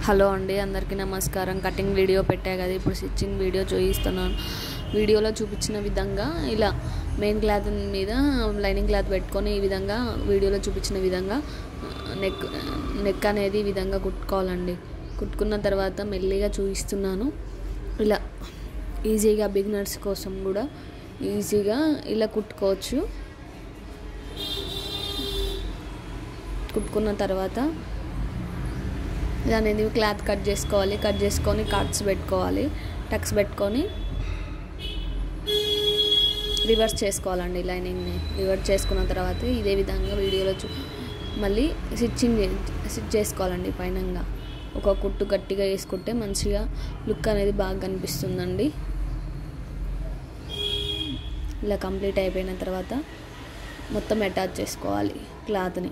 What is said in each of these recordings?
Hello అండి, అందరికీ నమస్కారం. కటింగ్ వీడియో పెట్టా కదా, ఇప్పుడు స్టిచ్చింగ్ వీడియో చూపిస్తున్నాను. వీడియోలో చూపించిన విధంగా ఇలా మెయిన్ క్లాత్ మీద లైనింగ్ క్లాత్ పెట్టుకొని ఈ విధంగా వీడియోలో చూపించిన విధంగా నెక్ అనేది ఈ విధంగా కుట్టుకోవాలండి. కుట్టుకున్న తర్వాత మెల్లిగా చూపిస్తున్నాను. ఇలా ఈజీగా బిగినర్స్ కోసం కూడా ఈజీగా ఇలా కుట్టుకోవచ్చు. కుట్టుకున్న తర్వాత అనేది క్లాత్ కట్ చేసుకొని కట్స్ పెట్టుకోవాలి. టక్స్ పెట్టుకొని రివర్స్ చేసుకోవాలండి. లైనింగ్ని రివర్స్ చేసుకున్న తర్వాత ఇదే విధంగా వీడియోలో మళ్ళీ స్టిచ్ చేసుకోవాలండి. పైనంగా ఒక కుట్టు గట్టిగా వేసుకుంటే మంచిగా లుక్ అనేది బాగా కనిపిస్తుందండి. ఇలా కంప్లీట్ అయిపోయిన తర్వాత మొత్తం అటాచ్ చేసుకోవాలి. క్లాత్ని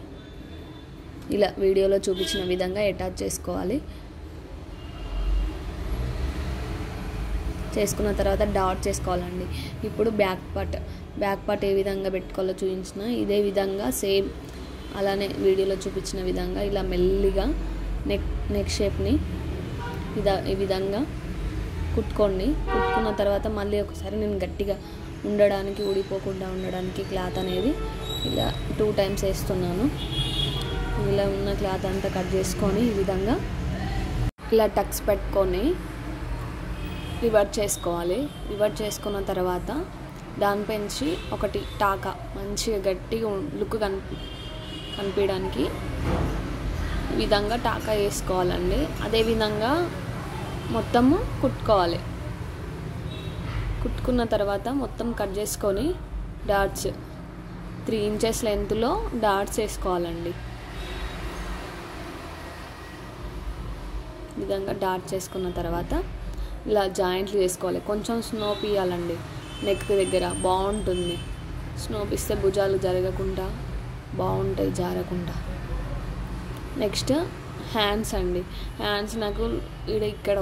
ఇలా వీడియోలో చూపించిన విధంగా అటాచ్ చేసుకోవాలి. చేసుకున్న తర్వాత డాట్ చేసుకోవాలండి. ఇప్పుడు బ్యాక్ పార్ట్ ఏ విధంగా పెట్టుకోవాలో చూపించిన ఇదే విధంగా సేమ్ అలానే వీడియోలో చూపించిన విధంగా ఇలా మెల్లిగా నెక్ షేప్ని ఈ విధంగా కుట్టుకోండి. కుట్టుకున్న తర్వాత మళ్ళీ ఒకసారి నేను గట్టిగా ఉండడానికి ఊడిపోకుండా ఉండడానికి క్లాత్ అనేది ఇలా 2 times వేస్తున్నాను. ఇలా ఉన్న క్లాత్ అంతా కట్ చేసుకొని ఈ విధంగా ఇలా టక్స్ పెట్టుకొని రివర్స్ చేసుకోవాలి. రివర్స్ చేసుకున్న తర్వాత దానిపైంచి ఒకటి టాకా మంచిగా గట్టిగా లుక్ కనిపించడానికి ఈ విధంగా టాకా వేసుకోవాలండి. అదేవిధంగా మొత్తము కుట్టుకోవాలి. కుట్టుకున్న తర్వాత మొత్తం కట్ చేసుకొని డాట్స్ 3 inches లెంత్లో డాట్స్ వేసుకోవాలండి. ఈ విధంగా డాట్ చేసుకున్న తర్వాత ఇలా జాయింట్లు చేసుకోవాలి. కొంచెం స్నో ఇవ్వాలండి నెక్ దగ్గర, బాగుంటుంది. స్నో ఇస్తే భుజాలు జరగకుండా బాగుంటాయి, జారకుండా. నెక్స్ట్ హ్యాండ్స్ అండి. హ్యాండ్స్ నాకు ఇక్కడ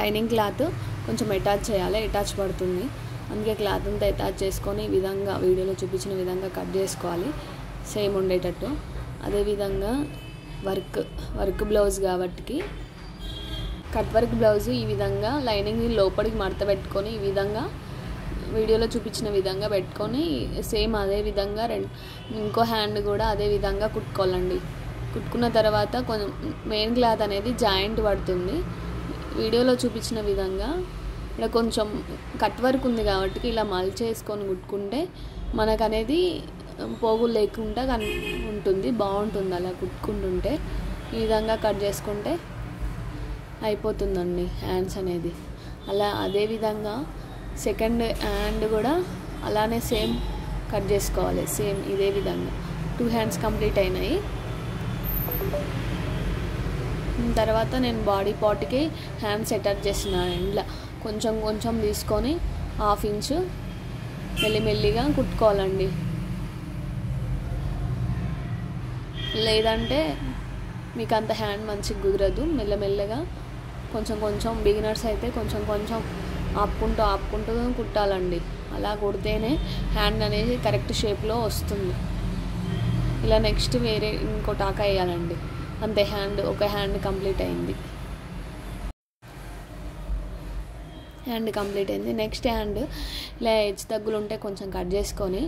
లైనింగ్ క్లాత్ కొంచెం అటాచ్ చేయాలి, అటాచ్ పడుతుంది. అందుకే క్లాత్ అంతా అటాచ్ చేసుకొని ఈ విధంగా వీడియోలో చూపించిన విధంగా కట్ చేసుకోవాలి, సేమ్ ఉండేటట్టు. అదేవిధంగా వర్క్ బ్లౌజ్ కాబట్టి కట్ వర్క్ బ్లౌజ్ ఈ విధంగా లైనింగ్ లోపలికి మడత పెట్టుకొని ఈ విధంగా వీడియోలో చూపించిన విధంగా పెట్టుకొని సేమ్ అదే విధంగా ఇంకో హ్యాండ్ కూడా అదే విధంగా కుట్టుకోవాలండి. కుట్టుకున్న తర్వాత కొంచెం మెయిన్ క్లాత్ అనేది జాయింట్ పడుతుంది. వీడియోలో చూపించిన విధంగా ఇక్కడ కొంచెం కట్ వర్క్ ఉంది కాబట్టి ఇలా మల్చేసుకొని కుట్టుకుంటే మనకు అనేది పోగులు లేకుండా ఉంటుంది, బాగుంటుంది. అలా కుట్టుకుంటుంటే ఈ విధంగా కట్ చేసుకుంటే అయిపోతుందండి హ్యాండ్స్ అనేది. అలా అదేవిధంగా సెకండ్ హ్యాండ్ కూడా అలానే సేమ్ కట్ చేసుకోవాలి. సేమ్ ఇదే విధంగా 2 hands కంప్లీట్ అయినాయి. తర్వాత నేను బాడీ పార్ట్కి హ్యాండ్స్ అటాచ్ చేస్తున్నాను. ఇలా కొంచెం తీసుకొని 1/2 inch మెల్లిమెల్లిగా కుట్టుకోవాలండి. లేదంటే మీకు అంత హ్యాండ్ మంచిగా కుదరదు. మెల్లమెల్లగా కొంచెం బిగినర్స్ అయితే కొంచెం ఆపుకుంటూ కుట్టాలండి. అలా కుడితేనే హ్యాండ్ అనేది కరెక్ట్ షేప్లో వస్తుంది. ఇలా నెక్స్ట్ వేరే ఇంకో టాకా వేయాలండి. అంతే, ఒక హ్యాండ్ కంప్లీట్ అయింది. నెక్స్ట్ హ్యాండ్ ఇలా హెచ్చు తగ్గులు ఉంటే కొంచెం కట్ చేసుకొని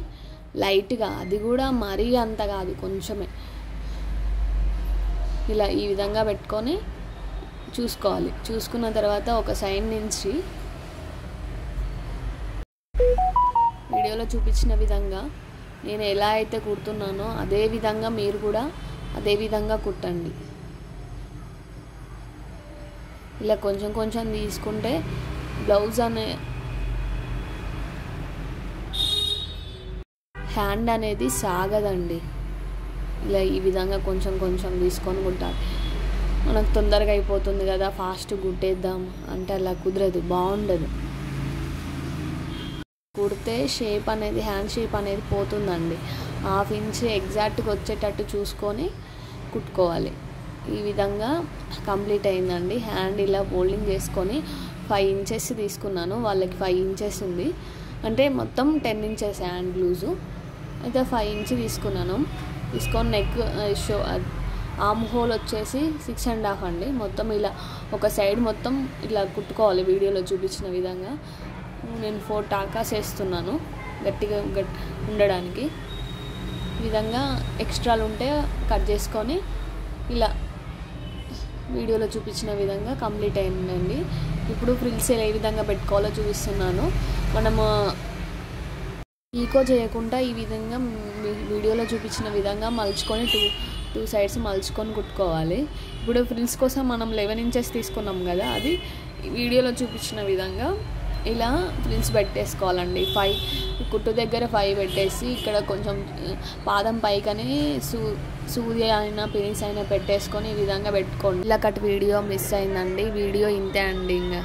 లైట్గా, అది కూడా మరీ అంత కాదు, కొంచెమే ఇలా ఈ విధంగా పెట్టుకొని చూసుకోవాలి. చూసుకున్న తర్వాత ఒక సైడ్ నుంచి వీడియోలో చూపించిన విధంగా నేను ఎలా అయితే కుడుతున్నానో అదే విధంగా మీరు కూడా అదే విధంగా కుట్టండి. ఇలా కొంచెం తీసుకుంటే బ్లౌజ్ హ్యాండ్ అనేది సాగదండి. ఇలా ఈ విధంగా కొంచెం తీసుకొని కుట్టాలి. మనకు తొందరగా అయిపోతుంది కదా, ఫాస్ట్ కుట్టేద్దాం అంటే అలా కుదరదు, బాగుండదు. కుడితే షేప్ అనేది హ్యాండ్ షేప్ అనేది పోతుందండి. 1/2 inch ఎగ్జాక్ట్గా వచ్చేటట్టు చూసుకొని కుట్టుకోవాలి. ఈ విధంగా కంప్లీట్ అయిందండి. హ్యాండ్ ఇలా ఫోల్డింగ్ చేసుకొని 5 inches తీసుకున్నాను. వాళ్ళకి 5 inches ఉంది, అంటే మొత్తం 10 inches హ్యాండ్ లూజు. అయితే 5 inch తీసుకున్నాను. తీసుకొని నెక్ ఆర్మ్ హోల్ వచ్చేసి 6.5 అండి. మొత్తం ఇలా ఒక సైడ్ మొత్తం ఇలా కుట్టుకోవాలి వీడియోలో చూపించిన విధంగా. నేను 4 టాకాస్ వేస్తున్నాను గట్టిగా ఉండడానికి. ఈ విధంగా ఎక్స్ట్రాలు ఉంటే కట్ చేసుకొని ఇలా వీడియోలో చూపించిన విధంగా కంప్లీట్ అయిందండి. ఇప్పుడు ఫ్రిల్స్ ఏ విధంగా పెట్టుకోవాలో చూపిస్తున్నాను. మనము ఈకో చేయకుండా ఈ విధంగా వీడియోలో చూపించిన విధంగా మలుచుకొని టూ సైడ్స్ మలుచుకొని కుట్టుకోవాలి. ఇప్పుడు ఫ్రిల్స్ కోసం మనం 11 ఇంచెస్ తీసుకున్నాం కదా, అది వీడియోలో చూపించిన విధంగా ఇలా ఫ్రిల్స్ పెట్టేసుకోవాలండి. 5 కుట్టు దగ్గర 5 పెట్టేసి ఇక్కడ కొంచెం పాదం పైకని సూది అయినా పిన్స్ అయినా పెట్టేసుకొని ఈ విధంగా పెట్టుకోండి. ఇలా కట్ వీడియో మిస్ అయిందండి. వీడియో ఇంతే అండి. ఇంకా